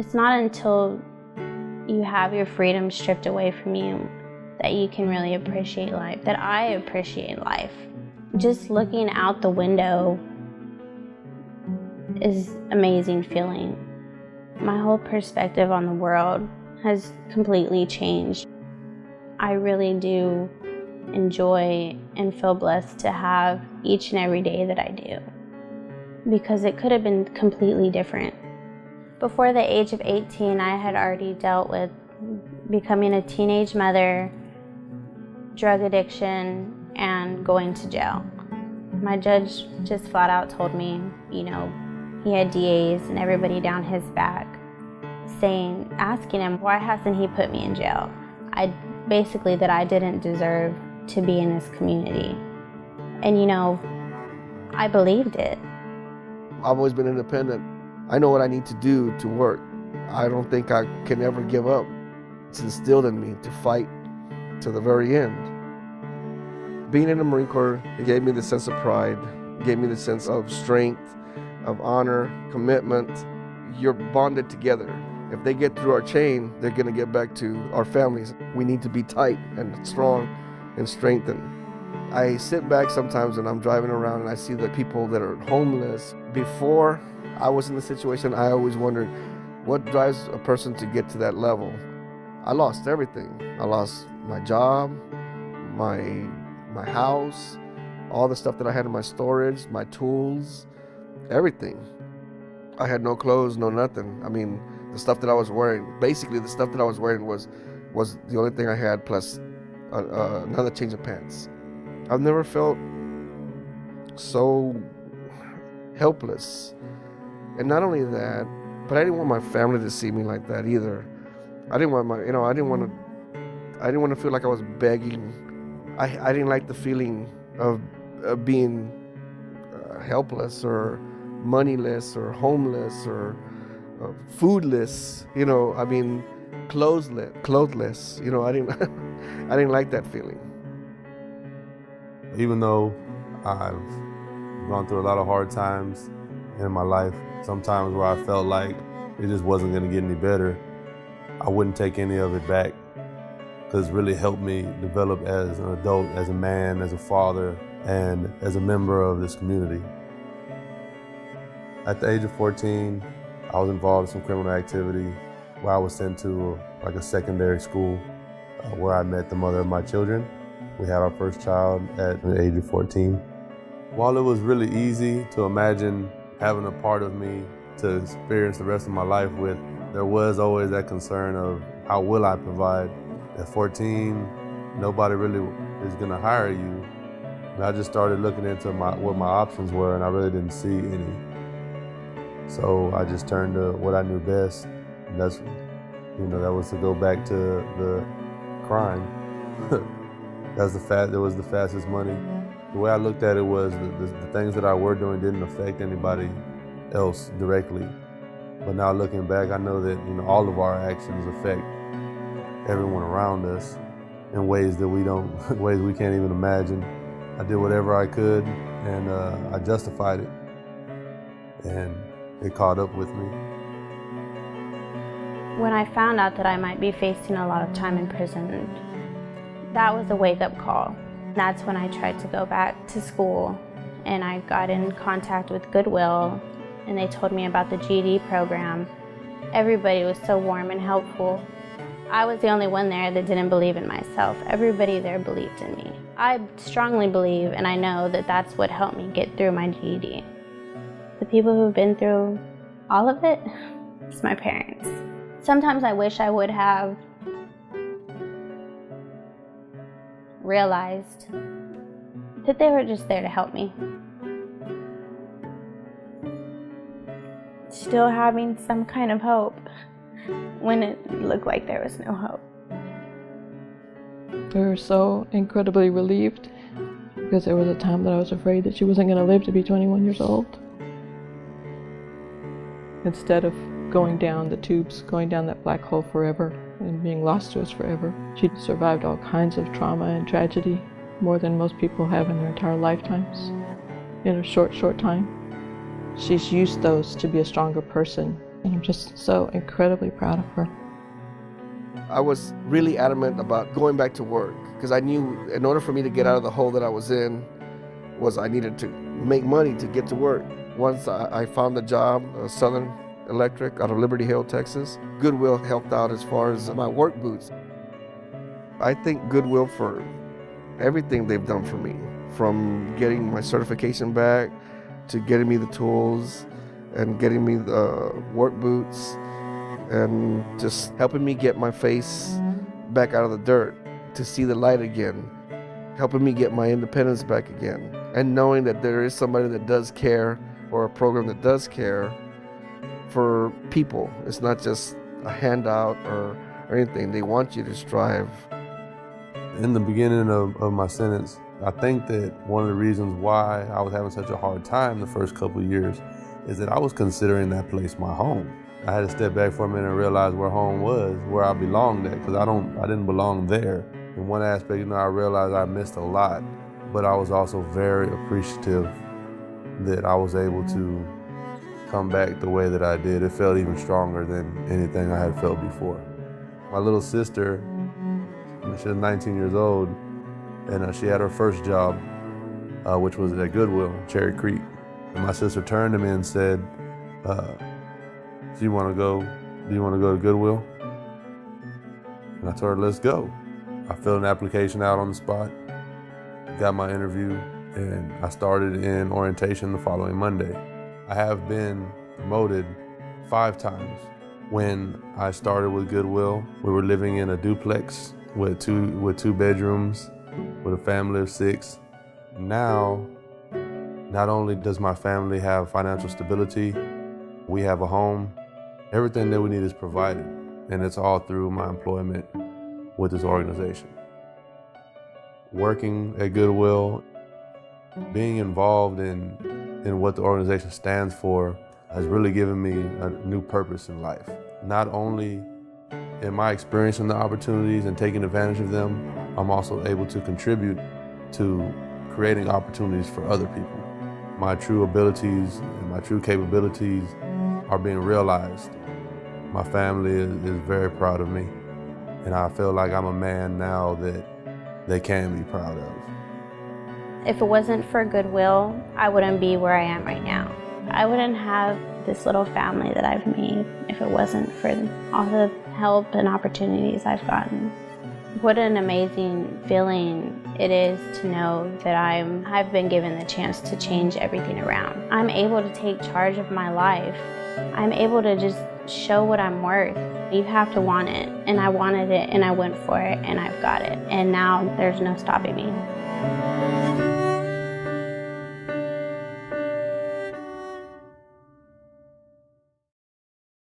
It's not until you have your freedom stripped away from you that you can really appreciate life, that I appreciate life. Just looking out the window is an amazing feeling. My whole perspective on the world has completely changed. I really do enjoy and feel blessed to have each and every day that I do, because it could have been completely different. Before the age of 18, I had already dealt with becoming a teenage mother, drug addiction, and going to jail. My judge just flat out told me, he had DAs and everybody down his back asking him, why hasn't he put me in jail? Basically that I didn't deserve to be in this community. And I believed it. I've always been independent. I know what I need to do to work. I don't think I can ever give up. It's instilled in me to fight to the very end. Being in the Marine Corps, it gave me the sense of pride, it gave me the sense of strength, of honor, commitment. You're bonded together. If they get through our chain, they're gonna get back to our families. We need to be tight and strong and strengthened. I sit back sometimes and I'm driving around and I see the people that are homeless. Before I was in the situation, I always wondered, what drives a person to get to that level? I lost everything. I lost my job, my house, all the stuff that I had in my storage, my tools, everything. I had no clothes, no nothing. I mean, the stuff that I was wearing, basically the stuff that I was wearing was the only thing I had, plus another change of pants. I've never felt so helpless. And not only that, but I didn't want my family to see me like that either. I didn't want I didn't want to feel like I was begging. I didn't like the feeling of being helpless or moneyless or homeless or foodless, clothless. I didn't like that feeling. Even though I've gone through a lot of hard times in my life, sometimes where I felt like it just wasn't going to get any better, I wouldn't take any of it back, because it really helped me develop as an adult, as a man, as a father, and as a member of this community. At the age of 14, I was involved in some criminal activity where I was sent to a secondary school where I met the mother of my children. We had our first child at the age of 14. While it was really easy to imagine having a part of me to experience the rest of my life with, there was always that concern of how will I provide. At 14, nobody really is going to hire you. And I just started looking into what my options were, and I really didn't see any. So I just turned to what I knew best, and that was to go back to the crime. That was the fastest money. The way I looked at it was the things that I were doing didn't affect anybody else directly. But now looking back, I know that all of our actions affect everyone around us in ways that we can't even imagine. I did whatever I could, and I justified it, and it caught up with me. When I found out that I might be facing a lot of time in prison, that was a wake-up call. That's when I tried to go back to school, and I got in contact with Goodwill, and they told me about the GED program. Everybody was so warm and helpful. I was the only one there that didn't believe in myself. Everybody there believed in me. I strongly believe, and I know that that's what helped me get through my GED. The people who've been through all of it, it's my parents. Sometimes I wish I would have realized that they were just there to help me. Still having some kind of hope when it looked like there was no hope. We were so incredibly relieved, because there was a time that I was afraid that she wasn't going to live to be 21 years old. Instead of going down the tubes, going down that black hole forever and being lost to us forever, she survived all kinds of trauma and tragedy, more than most people have in their entire lifetimes, in a short time. She's used those to be a stronger person, And I'm just so incredibly proud of her. I was really adamant about going back to work because I knew in order for me to get out of the hole that I was in was I needed to make money to get to work. Once I found the job, Southern Electric out of Liberty Hill, Texas, Goodwill helped out as far as my work boots. I thank Goodwill for everything they've done for me, from getting my certification back to getting me the tools and getting me the work boots and just helping me get my face back out of the dirt to see the light again, helping me get my independence back again, and knowing that there is somebody that does care, or a program that does care for people. It's not just a handout or anything. They want you to strive. In the beginning of my sentence, I think that one of the reasons why I was having such a hard time the first couple of years is that I was considering that place my home. I had to step back for a minute and realize where home was, where I belonged at, because I didn't belong there. In one aspect, I realized I missed a lot, but I was also very appreciative that I was able to come back the way that I did. It felt even stronger than anything I had felt before. My little sister, she was 19 years old, and she had her first job, which was at Goodwill, Cherry Creek. And my sister turned to me and said, do you want to go to Goodwill? And I told her, let's go. I filled an application out on the spot, got my interview, and I started in orientation the following Monday. I have been promoted 5 times. When I started with Goodwill, we were living in a duplex with two bedrooms, with a family of 6. Now, not only does my family have financial stability, we have a home. Everything that we need is provided, and it's all through my employment with this organization. Working at Goodwill, being involved in what the organization stands for has really given me a new purpose in life. Not only am I experiencing the opportunities and taking advantage of them, I'm also able to contribute to creating opportunities for other people. My true abilities and my true capabilities are being realized. My family is very proud of me, and I feel like I'm a man now that they can be proud of. If it wasn't for Goodwill, I wouldn't be where I am right now. I wouldn't have this little family that I've made if it wasn't for all the help and opportunities I've gotten. What an amazing feeling it is to know that I've been given the chance to change everything around. I'm able to take charge of my life. I'm able to just show what I'm worth. You have to want it, and I wanted it, and I went for it, and I've got it. And now there's no stopping me.